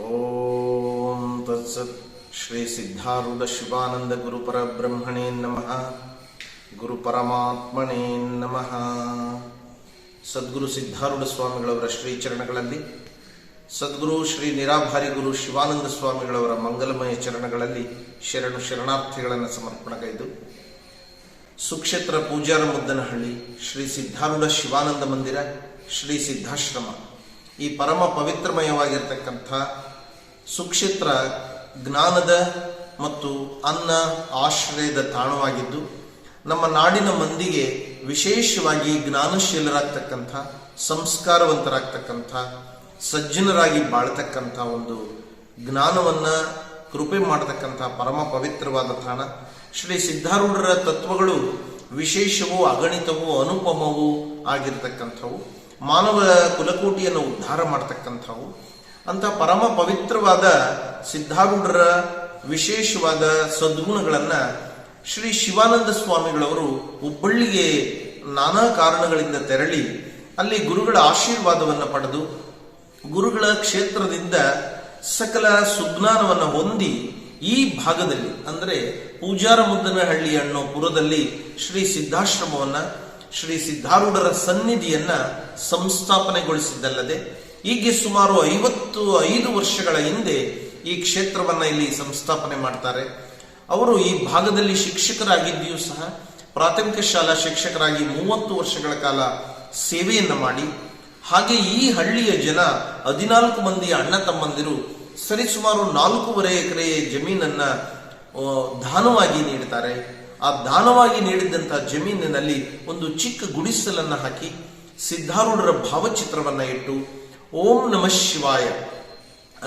ಓಂ ತತ್ಸತ್. ಶ್ರೀ ಸಿದ್ಧಾರೂಢ ಶಿವಾನಂದ ಗುರುಪರ ಬ್ರಹ್ಮಣೇ ನಮಃ. ಗುರು ಪರಮಾತ್ಮನೇ ನಮಃ. ಸದ್ಗುರು ಸಿದ್ಧಾರೂಢ ಸ್ವಾಮಿಗಳವರ ಶ್ರೀಚರಣಗಳಲ್ಲಿ, ಸದ್ಗುರು ಶ್ರೀ ನಿರಾಭಾರಿ ಗುರು ಶಿವಾನಂದ ಸ್ವಾಮಿಗಳವರ ಮಂಗಲಮಯ ಚರಣಗಳಲ್ಲಿ ಶರಣು ಶರಣಾರ್ಥಿಗಳನ್ನು ಸಮರ್ಪಣಗೈದು ಸುಕ್ಷೇತ್ರ ಪೂಜಾರ ಮುದ್ದನಹಳ್ಳಿ ಶ್ರೀ ಸಿದ್ಧಾರೂಢ ಶಿವಾನಂದ ಮಂದಿರ, ಶ್ರೀ ಸಿದ್ಧಾಶ್ರಮ, ಈ ಪರಮ ಪವಿತ್ರಮಯವಾಗಿರ್ತಕ್ಕಂಥ ಸುಕ್ಷೇತ್ರ ಜ್ಞಾನದ ಮತ್ತು ಅನ್ನ ಆಶ್ರಯದ ತಾಣವಾಗಿದ್ದು, ನಮ್ಮ ನಾಡಿನ ಮಂದಿಗೆ ವಿಶೇಷವಾಗಿ ಜ್ಞಾನಶೀಲರಾಗ್ತಕ್ಕಂಥ, ಸಂಸ್ಕಾರವಂತರಾಗ್ತಕ್ಕಂಥ, ಸಜ್ಜನರಾಗಿ ಬಾಳ್ತಕ್ಕಂಥ ಒಂದು ಜ್ಞಾನವನ್ನ ಕೃಪೆ ಮಾಡತಕ್ಕಂಥ ಪರಮ ಪವಿತ್ರವಾದ ತಾಣ. ಶ್ರೀ ಸಿದ್ಧಾರೂಢರ ತತ್ವಗಳು ವಿಶೇಷವೂ ಅಗಣಿತವೂ ಅನುಪಮವೂ ಆಗಿರತಕ್ಕಂಥವು, ಮಾನವ ಕುಲಕೋಟಿಯನ್ನು ಉದ್ಧಾರ ಮಾಡತಕ್ಕಂಥವು. ಅಂತ ಪರಮ ಪವಿತ್ರವಾದ ಸಿದ್ಧಾರೂಢರ ವಿಶೇಷವಾದ ಸದ್ಗುಣಗಳನ್ನ ಶ್ರೀ ಶಿವಾನಂದ ಸ್ವಾಮಿಗಳವರು ಹುಬ್ಬಳ್ಳಿಗೆ ನಾನಾ ಕಾರಣಗಳಿಂದ ತೆರಳಿ ಅಲ್ಲಿ ಗುರುಗಳ ಆಶೀರ್ವಾದವನ್ನು ಪಡೆದು ಗುರುಗಳ ಕ್ಷೇತ್ರದಿಂದ ಸಕಲ ಸುಜ್ಞಾನವನ್ನು ಹೊಂದಿ ಈ ಭಾಗದಲ್ಲಿ ಅಂದರೆ ಪೂಜಾರ ಮುದ್ದನಹಳ್ಳಿ ಅನ್ನೋ ಪುರದಲ್ಲಿ ಶ್ರೀ ಸಿದ್ಧಾಶ್ರಮವನ್ನ, ಶ್ರೀ ಸಿದ್ಧಾರೂಢರ ಸನ್ನಿಧಿಯನ್ನ ಸಂಸ್ಥಾಪನೆಗೊಳಿಸಿದ್ದಲ್ಲದೆ ಹೀಗೆ ಸುಮಾರು 55 ವರ್ಷಗಳ ಹಿಂದೆ ಈ ಕ್ಷೇತ್ರವನ್ನ ಇಲ್ಲಿ ಸಂಸ್ಥಾಪನೆ ಮಾಡ್ತಾರೆ. ಅವರು ಈ ಭಾಗದಲ್ಲಿ ಶಿಕ್ಷಕರಾಗಿದ್ದರೂ ಸಹ ಪ್ರಾಥಮಿಕ ಶಾಲಾ ಶಿಕ್ಷಕರಾಗಿ 30 ವರ್ಷಗಳ ಕಾಲ ಸೇವೆಯನ್ನ ಮಾಡಿ, ಹಾಗೆ ಈ ಹಳ್ಳಿಯ ಜನ 14 ಮಂದಿ ಅಣ್ಣ ತಮ್ಮಂದಿರು ಸರಿಸುಮಾರು 4.5 ಎಕರೆ ಜಮೀನನ್ನ ದಾನವಾಗಿ ನೀಡುತ್ತಾರೆ. ಆ ದಾನವಾಗಿ ನೀಡಿದಂತಹ ಜಮೀನಿನಲ್ಲಿ ಒಂದು ಚಿಕ್ಕ ಗುಡಿಸಲನ್ನ ಹಾಕಿ ಸಿದ್ಧಾರೂಢರ ಭಾವಚಿತ್ರವನ್ನ ಇಟ್ಟು ಓಂ ನಮಃ ಶಿವಾಯ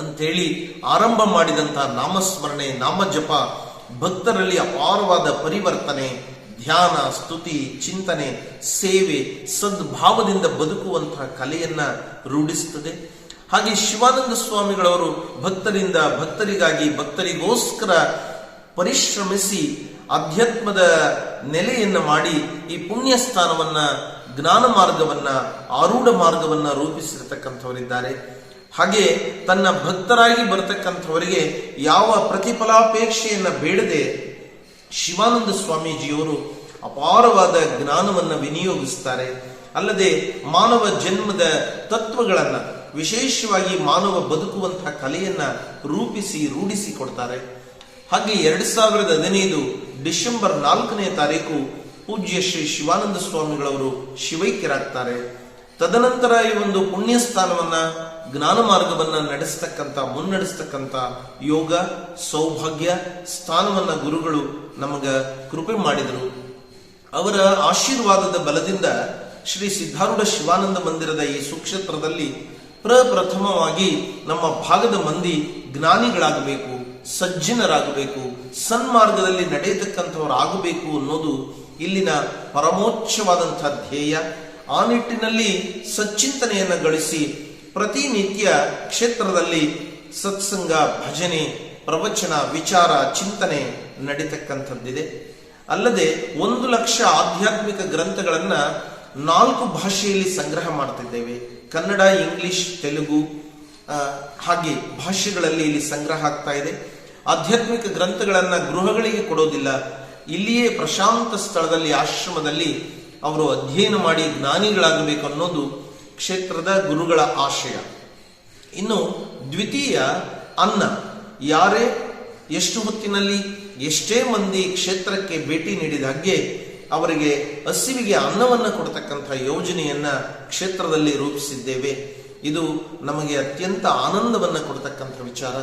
ಅಂತೇಳಿ ಆರಂಭ ಮಾಡಿದಂತಹ ನಾಮಸ್ಮರಣೆ, ನಾಮಜಪ ಭಕ್ತರಲ್ಲಿ ಅಪಾರವಾದ ಪರಿವರ್ತನೆ, ಧ್ಯಾನ, ಸ್ತುತಿ, ಚಿಂತನೆ, ಸೇವೆ, ಸದ್ಭಾವದಿಂದ ಬದುಕುವಂತಹ ಕಲೆಯನ್ನ ರೂಢಿಸುತ್ತದೆ. ಹಾಗೆ ಶಿವಾನಂದ ಸ್ವಾಮಿಗಳವರು ಭಕ್ತರಿಂದ, ಭಕ್ತರಿಗಾಗಿ, ಭಕ್ತರಿಗೋಸ್ಕರ ಪರಿಶ್ರಮಿಸಿ ಅಧ್ಯಾತ್ಮದ ನೆಲೆಯನ್ನ ಮಾಡಿ ಈ ಪುಣ್ಯ ಸ್ಥಾನವನ್ನ, ಜ್ಞಾನ ಮಾರ್ಗವನ್ನ, ಆರೂಢ ಮಾರ್ಗವನ್ನ ರೂಪಿಸಿರತಕ್ಕಂಥವರಿದ್ದಾರೆ. ಹಾಗೆ ತನ್ನ ಭಕ್ತರಾಗಿ ಬರತಕ್ಕಂಥವರಿಗೆ ಯಾವ ಪ್ರತಿಫಲಾಪೇಕ್ಷೆಯನ್ನ ಬೇಡದೆ ಶಿವಾನಂದ ಸ್ವಾಮೀಜಿಯವರು ಅಪಾರವಾದ ಜ್ಞಾನವನ್ನ ವಿನಿಯೋಗಿಸ್ತಾರೆ. ಅಲ್ಲದೆ ಮಾನವ ಜನ್ಮದ ತತ್ವಗಳನ್ನ, ವಿಶೇಷವಾಗಿ ಮಾನವ ಬದುಕುವಂತಹ ಕಲೆಯನ್ನ ರೂಢಿಸಿ ಕೊಡ್ತಾರೆ. ಹಾಗೆ 2015 ಡಿಸೆಂಬರ್ 4ನೇ ತಾರೀಕು ಪೂಜ್ಯ ಶ್ರೀ ಶಿವಾನಂದ ಸ್ವಾಮಿಗಳವರು ಶಿವೈಕ್ಯರಾಗ್ತಾರೆ. ತದನಂತರ ಈ ಒಂದು ಪುಣ್ಯ ಸ್ಥಾನವನ್ನ, ಜ್ಞಾನ ಮಾರ್ಗವನ್ನ ಮುನ್ನಡೆಸ್ತಕ್ಕಂಥ ಯೋಗ, ಸೌಭಾಗ್ಯ ಸ್ಥಾನವನ್ನ ಗುರುಗಳು ನಮಗ ಕೃಪೆ ಮಾಡಿದರು. ಅವರ ಆಶೀರ್ವಾದದ ಬಲದಿಂದ ಶ್ರೀ ಸಿದ್ಧಾರೂಢ ಶಿವಾನಂದ ಮಂದಿರದ ಈ ಸುಕ್ಷೇತ್ರದಲ್ಲಿ ಪ್ರಪ್ರಥಮವಾಗಿ ನಮ್ಮ ಭಾಗದ ಮಂದಿ ಜ್ಞಾನಿಗಳಾಗಬೇಕು, ಸಜ್ಜನರಾಗಬೇಕು, ಸನ್ಮಾರ್ಗದಲ್ಲಿ ನಡೆಯತಕ್ಕಂಥವರಾಗಬೇಕು ಅನ್ನೋದು ಇಲ್ಲಿನ ಪರಮೋಚ್ಚವಾದಂತಹ ಧ್ಯೇಯ. ಆ ನಿಟ್ಟಿನಲ್ಲಿ ಸಚ್ಚಿಂತನೆಯನ್ನು ಗಳಿಸಿ ಪ್ರತಿನಿತ್ಯ ಕ್ಷೇತ್ರದಲ್ಲಿ ಸತ್ಸಂಗ, ಭಜನೆ, ಪ್ರವಚನ, ವಿಚಾರ, ಚಿಂತನೆ ನಡೀತಕ್ಕಂಥದ್ದಿದೆ. ಅಲ್ಲದೆ 1 ಲಕ್ಷ ಆಧ್ಯಾತ್ಮಿಕ ಗ್ರಂಥಗಳನ್ನ 4 ಭಾಷೆಯಲ್ಲಿ ಸಂಗ್ರಹ ಮಾಡ್ತಿದ್ದೇವೆ. ಕನ್ನಡ, ಇಂಗ್ಲಿಷ್, ತೆಲುಗು ಹಾಗೆ ಭಾಷೆಗಳಲ್ಲಿ ಇಲ್ಲಿ ಸಂಗ್ರಹ ಆಗ್ತಾ ಇದೆ. ಆಧ್ಯಾತ್ಮಿಕ ಗ್ರಂಥಗಳನ್ನ ಗೃಹಗಳಿಗೆ ಕೊಡೋದಿಲ್ಲ, ಇಲ್ಲಿಯೇ ಪ್ರಶಾಂತ ಸ್ಥಳದಲ್ಲಿ, ಆಶ್ರಮದಲ್ಲಿ ಅವರು ಅಧ್ಯಯನ ಮಾಡಿ ಜ್ಞಾನಿಗಳಾಗಬೇಕು ಅನ್ನೋದು ಕ್ಷೇತ್ರದ ಗುರುಗಳ ಆಶಯ. ಇನ್ನು ದ್ವಿತೀಯ ಅನ್ನ. ಯಾರೇ ಎಷ್ಟು ಹೊತ್ತಿನಲ್ಲಿ ಎಷ್ಟೇ ಮಂದಿ ಕ್ಷೇತ್ರಕ್ಕೆ ಭೇಟಿ ನೀಡಿದ ಹಾಗೆ ಅವರಿಗೆ ಹಸಿವಿಗೆ ಅನ್ನವನ್ನ ಕೊಡತಕ್ಕಂಥ ಯೋಜನೆಯನ್ನ ಕ್ಷೇತ್ರದಲ್ಲಿ ರೂಪಿಸಿದ್ದೇವೆ. ಇದು ನಮಗೆ ಅತ್ಯಂತ ಆನಂದವನ್ನ ಕೊಡತಕ್ಕಂಥ ವಿಚಾರ.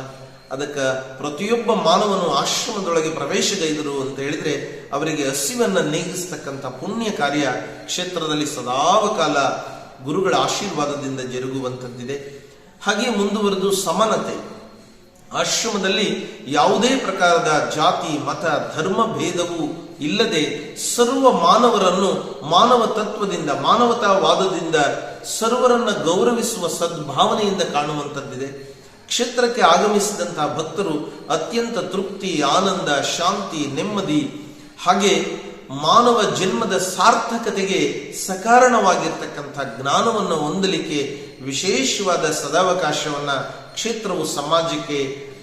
ಅದಕ್ಕೆ ಪ್ರತಿಯೊಬ್ಬ ಮಾನವನು ಆಶ್ರಮದೊಳಗೆ ಪ್ರವೇಶಗೈದರು ಅಂತ ಹೇಳಿದ್ರೆ ಅವರಿಗೆ ಹಸಿವನ್ನ ನೀಗಿಸ್ತಕ್ಕಂಥ ಪುಣ್ಯ ಕಾರ್ಯ ಕ್ಷೇತ್ರದಲ್ಲಿ ಸದಾಕಾಲ ಗುರುಗಳ ಆಶೀರ್ವಾದದಿಂದ ಜರುಗುವಂಥದ್ದಿದೆ. ಹಾಗೆ ಮುಂದುವರೆದು ಸಮಾನತೆ. ಆಶ್ರಮದಲ್ಲಿ ಯಾವುದೇ ಪ್ರಕಾರದ ಜಾತಿ, ಮತ, ಧರ್ಮ ಭೇದವೂ ಇಲ್ಲದೆ ಸರ್ವ ಮಾನವರನ್ನು ಮಾನವ ತತ್ವದಿಂದ, ಮಾನವತಾವಾದದಿಂದ ಸರ್ವರನ್ನ ಗೌರವಿಸುವ ಸದ್ಭಾವನೆಯಿಂದ ಕಾಣುವಂಥದ್ದಿದೆ. ಕ್ಷೇತ್ರಕ್ಕೆ ಆಗಮಿಸಿದಂತಹ ಭಕ್ತರು ಅತ್ಯಂತ ತೃಪ್ತಿ, ಆನಂದ, ಶಾಂತಿ, ನೆಮ್ಮದಿ, ಹಾಗೆ ಮಾನವ ಜನ್ಮದ ಸಾರ್ಥಕತೆಗೆ ಸಕಾರಣವಾಗಿರ್ತಕ್ಕಂಥ ಜ್ಞಾನವನ್ನು ಹೊಂದಲಿಕ್ಕೆ ವಿಶೇಷವಾದ ಸದಾವಕಾಶವನ್ನ ಕ್ಷೇತ್ರವು ಸಮಾಜಕ್ಕೆ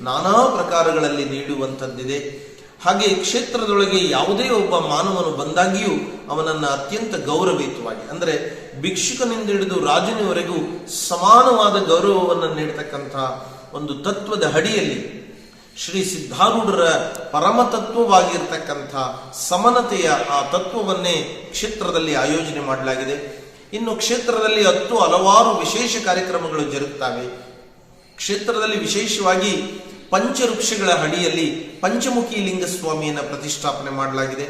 ನಾನಾ ಪ್ರಕಾರಗಳಲ್ಲಿ ನೀಡುವಂಥದ್ದಿದೆ. ಹಾಗೆ ಕ್ಷೇತ್ರದೊಳಗೆ ಯಾವುದೇ ಒಬ್ಬ ಮಾನವನು ಬಂದಾಗಿಯೂ ಅವನನ್ನ ಅತ್ಯಂತ ಗೌರವಯುತವಾಗಿ, ಅಂದರೆ ಭಿಕ್ಷುಕನಿಂದ ಹಿಡಿದು ರಾಜನಿವರೆಗೂ ಸಮಾನವಾದ ಗೌರವವನ್ನು ನೀಡತಕ್ಕಂಥ ಒಂದು ತತ್ವದ ಅಡಿಯಲ್ಲಿ ಶ್ರೀ ಸಿದ್ಧಾರೂಢರ ಪರಮತತ್ವವಾಗಿರ್ತಕ್ಕಂಥ ಸಮನತೆಯ ಆ ತತ್ವವನ್ನೇ ಕ್ಷೇತ್ರದಲ್ಲಿ ಆಯೋಜನೆ ಮಾಡಲಾಗಿದೆ. ಇನ್ನು ಕ್ಷೇತ್ರದಲ್ಲಿ ಹಲವಾರು ವಿಶೇಷ ಕಾರ್ಯಕ್ರಮಗಳು ಜರುಗುತ್ತವೆ. ಕ್ಷೇತ್ರದಲ್ಲಿ ವಿಶೇಷವಾಗಿ ಪಂಚವೃಕ್ಷಗಳ ಅಡಿಯಲ್ಲಿ ಪಂಚಮುಖಿ ಲಿಂಗಸ್ವಾಮಿಯನ್ನ ಪ್ರತಿಷ್ಠಾಪನೆ ಮಾಡಲಾಗಿದೆ.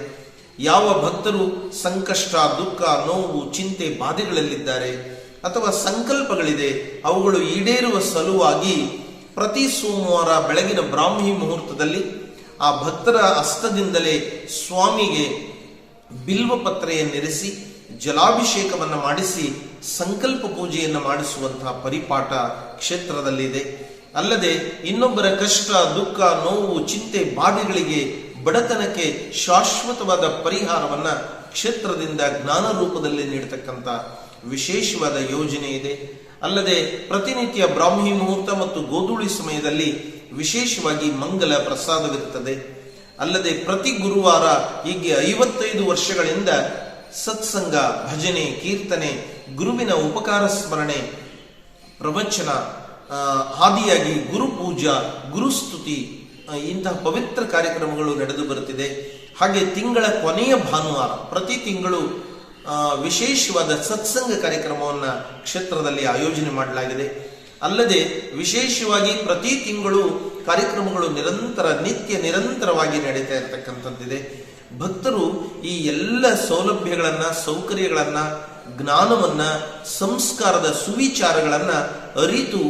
ಯಾವ ಭಕ್ತರು ಸಂಕಷ್ಟ, ದುಃಖ, ನೋವು, ಚಿಂತೆ, ಬಾಧೆಗಳಲ್ಲಿದ್ದಾರೆ ಅಥವಾ ಸಂಕಲ್ಪಗಳಿದೆ, ಅವುಗಳು ಈಡೇರುವ ಸಲುವಾಗಿ ಪ್ರತಿ ಸೋಮವಾರ ಬೆಳಗಿನ ಬ್ರಾಹ್ಮಿ ಮುಹೂರ್ತದಲ್ಲಿ ಆ ಭಕ್ತರ ಹಸ್ತದಿಂದಲೇ ಸ್ವಾಮಿಗೆ ಬಿಲ್ವ ಪತ್ರೆಯನ್ನಿರಿಸಿ ಜಲಾಭಿಷೇಕವನ್ನು ಮಾಡಿಸಿ ಸಂಕಲ್ಪ ಪೂಜೆಯನ್ನು ಮಾಡಿಸುವಂತಹ ಪರಿಪಾಠ ಕ್ಷೇತ್ರದಲ್ಲಿದೆ. ಅಲ್ಲದೆ ಇನ್ನೊಬ್ಬರ ಕಷ್ಟ, ದುಃಖ, ನೋವು, ಚಿಂತೆ, ಬಾಧೆಗಳಿಗೆ, ಬಡತನಕ್ಕೆ ಶಾಶ್ವತವಾದ ಪರಿಹಾರವನ್ನ ಕ್ಷೇತ್ರದಿಂದ ಜ್ಞಾನ ರೂಪದಲ್ಲಿ ನೀಡತಕ್ಕಂಥ ವಿಶೇಷವಾದ ಯೋಜನೆ ಇದೆ. ಅಲ್ಲದೆ ಪ್ರತಿನಿತ್ಯ ಬ್ರಾಹ್ಮಿ ಮುಹೂರ್ತ ಮತ್ತು ಗೋಧೂಳಿ ಸಮಯದಲ್ಲಿ ವಿಶೇಷವಾಗಿ ಮಂಗಲ ಪ್ರಸಾದವಿರುತ್ತದೆ. ಅಲ್ಲದೆ ಪ್ರತಿ ಗುರುವಾರ ಹೀಗೆ 55 ವರ್ಷಗಳಿಂದ ಸತ್ಸಂಗ, ಭಜನೆ, ಕೀರ್ತನೆ, ಗುರುವಿನ ಉಪಕಾರ ಸ್ಮರಣೆ, ಪ್ರವಚನ ಆದಿಯಾಗಿ ಗುರುಪೂಜಾ, ಗುರುಸ್ತುತಿ ಇಂತಹ ಪವಿತ್ರ ಕಾರ್ಯಕ್ರಮಗಳು ನಡೆದು ಬರುತ್ತಿದೆ. ಹಾಗೆ ತಿಂಗಳ ಕೊನೆಯ ಭಾನುವಾರ ಪ್ರತಿ ತಿಂಗಳು ವಿಶೇಷವಾದ ಸತ್ಸಂಗ ಕಾರ್ಯಕ್ರಮವನ್ನು ಕ್ಷೇತ್ರದಲ್ಲಿ ಆಯೋಜನೆ ಮಾಡಲಾಗಿದೆ. ಅಲ್ಲದೆ ವಿಶೇಷವಾಗಿ ಪ್ರತಿ ತಿಂಗಳು ಕಾರ್ಯಕ್ರಮಗಳು ನಿರಂತರವಾಗಿ ನಡೀತಾ ಇರತಕ್ಕಂಥದ್ದಿದೆ. ಭಕ್ತರು ಈ ಎಲ್ಲ ಸೌಲಭ್ಯಗಳನ್ನ, ಸೌಕರ್ಯಗಳನ್ನ, ಜ್ಞಾನವನ್ನ, ಸಂಸ್ಕಾರದ ಸುವಿಚಾರಗಳನ್ನ ಅರಿತು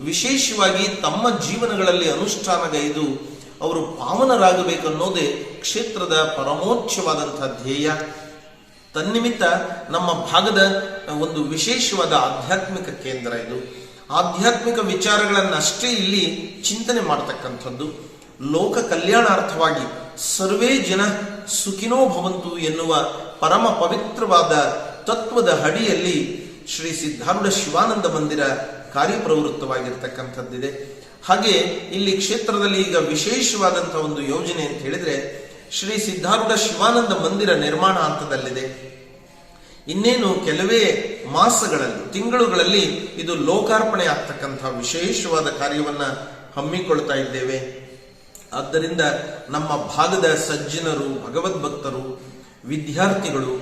ವಿಶೇಷವಾಗಿ ತಮ್ಮ ಜೀವನಗಳಲ್ಲಿ ಅನುಷ್ಠಾನಗೈದು ಅವರು ಪಾವನರಾಗಬೇಕನ್ನೋದೇ ಕ್ಷೇತ್ರದ ಪರಮೋಚ್ಛವಾದಂತಹ ಧ್ಯೇಯ. ತನ್ನಿಮಿತ್ತ ನಮ್ಮ ಭಾಗದ ಒಂದು ವಿಶೇಷವಾದ ಆಧ್ಯಾತ್ಮಿಕ ಕೇಂದ್ರ ಇದು. ಆಧ್ಯಾತ್ಮಿಕ ವಿಚಾರಗಳನ್ನಷ್ಟೇ ಇಲ್ಲಿ ಚಿಂತನೆ ಮಾಡತಕ್ಕಂಥದ್ದು. ಲೋಕ ಕಲ್ಯಾಣಾರ್ಥವಾಗಿ ಸರ್ವೇ ಜನ ಸುಖಿನೋ ಭವಂತು ಎನ್ನುವ ಪರಮ ಪವಿತ್ರವಾದ ತತ್ವದ ಅಡಿಯಲ್ಲಿ ಶ್ರೀ ಸಿದ್ಧಾರೂಢ ಶಿವಾನಂದ ಮಂದಿರ ಕಾರ್ಯಪ್ರವೃತ್ತವಾಗಿರ್ತಕ್ಕಂಥದ್ದಿದೆ. ಹಾಗೆ ಇಲ್ಲಿ ಕ್ಷೇತ್ರದಲ್ಲಿ ಈಗ ವಿಶೇಷವಾದಂತಹ ಒಂದು ಯೋಜನೆ ಅಂತ ಹೇಳಿದ್ರೆ, ಶ್ರೀ ಸಿದ್ಧಾರೂಢ ಶಿವಾನಂದ ಮಂದಿರ ನಿರ್ಮಾಣ ಹಂತದಲ್ಲಿದೆ. ಇನ್ನೇನು ಕೆಲವೇ ಮಾಸಗಳಲ್ಲಿ, ತಿಂಗಳುಗಳಲ್ಲಿ ಇದು ಲೋಕಾರ್ಪಣೆ ಆಗ್ತಕ್ಕಂಥ ವಿಶೇಷವಾದ ಕಾರ್ಯವನ್ನ ಹಮ್ಮಿಕೊಳ್ತಾ ಇದ್ದೇವೆ. ಆದ್ದರಿಂದ ನಮ್ಮ ಭಾಗದ ಸಜ್ಜನರು, ಭಗವದ್ಭಕ್ತರು, ವಿದ್ಯಾರ್ಥಿಗಳು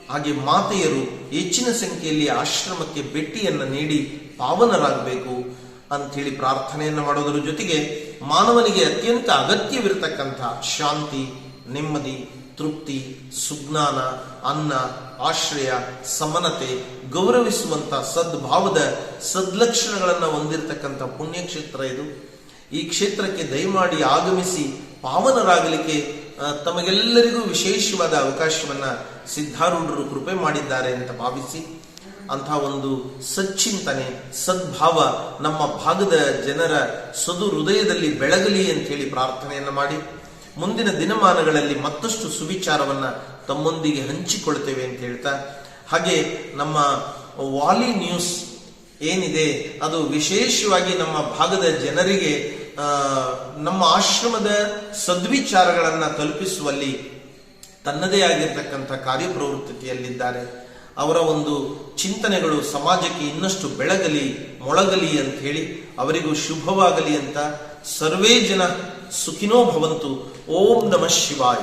ಹಾಗೆ ಮಾತೆಯರು ಹೆಚ್ಚಿನ ಸಂಖ್ಯೆಯಲ್ಲಿ ಆಶ್ರಮಕ್ಕೆ ಭೇಟಿಯನ್ನು ನೀಡಿ ಪಾವನರಾಗಬೇಕು ಅಂಥೇಳಿ ಪ್ರಾರ್ಥನೆಯನ್ನು ಮಾಡೋದರ ಜೊತೆಗೆ ಮಾನವನಿಗೆ ಅತ್ಯಂತ ಅಗತ್ಯವಿರತಕ್ಕಂಥ ಶಾಂತಿ, ನೆಮ್ಮದಿ, ತೃಪ್ತಿ, ಸುಜ್ಞಾನ, ಅನ್ನ, ಆಶ್ರಯ, ಸಮನತೆ, ಗೌರವಿಸುವಂತ ಸದ್ಭಾವದ ಸದ್ಲಕ್ಷಣಗಳನ್ನು ಹೊಂದಿರತಕ್ಕಂಥ ಪುಣ್ಯಕ್ಷೇತ್ರ ಇದು. ಈ ಕ್ಷೇತ್ರಕ್ಕೆ ದಯಮಾಡಿ ಆಗಮಿಸಿ ಪಾವನರಾಗಲಿಕ್ಕೆ ತಮಗೆಲ್ಲರಿಗೂ ವಿಶೇಷವಾದ ಅವಕಾಶವನ್ನ ಸಿದ್ಧಾರೂಢರು ಕೃಪೆ ಮಾಡಿದ್ದಾರೆ ಅಂತ ಭಾವಿಸಿ, ಅಂತಹ ಒಂದು ಸಚ್ಚಿಂತನೆ, ಸದ್ಭಾವ ನಮ್ಮ ಭಾಗದ ಜನರ ಸದು ಹೃದಯದಲ್ಲಿ ಬೆಳಗಲಿ ಅಂತ ಹೇಳಿ ಪ್ರಾರ್ಥನೆಯನ್ನು ಮಾಡಿ, ಮುಂದಿನ ದಿನಮಾನಗಳಲ್ಲಿ ಮತ್ತಷ್ಟು ಸುವಿಚಾರವನ್ನ ತಮ್ಮೊಂದಿಗೆ ಹಂಚಿಕೊಳ್ತೇವೆ ಅಂತ ಹೇಳ್ತಾ, ಹಾಗೆ ನಮ್ಮ ವಾಲಿ ನ್ಯೂಸ್ ಏನಿದೆ ಅದು ವಿಶೇಷವಾಗಿ ನಮ್ಮ ಭಾಗದ ಜನರಿಗೆ ನಮ್ಮ ಆಶ್ರಮದ ಸದ್ವಿಚಾರಗಳನ್ನ ತಲುಪಿಸುವಲ್ಲಿ ತನ್ನದೇ ಆಗಿರ್ತಕ್ಕಂಥ ಕಾರ್ಯಪ್ರವೃತ್ತಿಯಲ್ಲಿದ್ದಾರೆ. ಅವರ ಒಂದು ಚಿಂತನೆಗಳು ಸಮಾಜಕ್ಕೆ ಇನ್ನಷ್ಟು ಬೆಳಗಲಿ, ಮೊಳಗಲಿ ಅಂತ ಹೇಳಿ ಅವರಿಗೂ ಶುಭವಾಗಲಿ ಅಂತ ಸರ್ವೇ ಜನ ಸುಖಿನೋ ಭವಂತು. ಓಂ ನಮಃ ಶಿವಾಯ.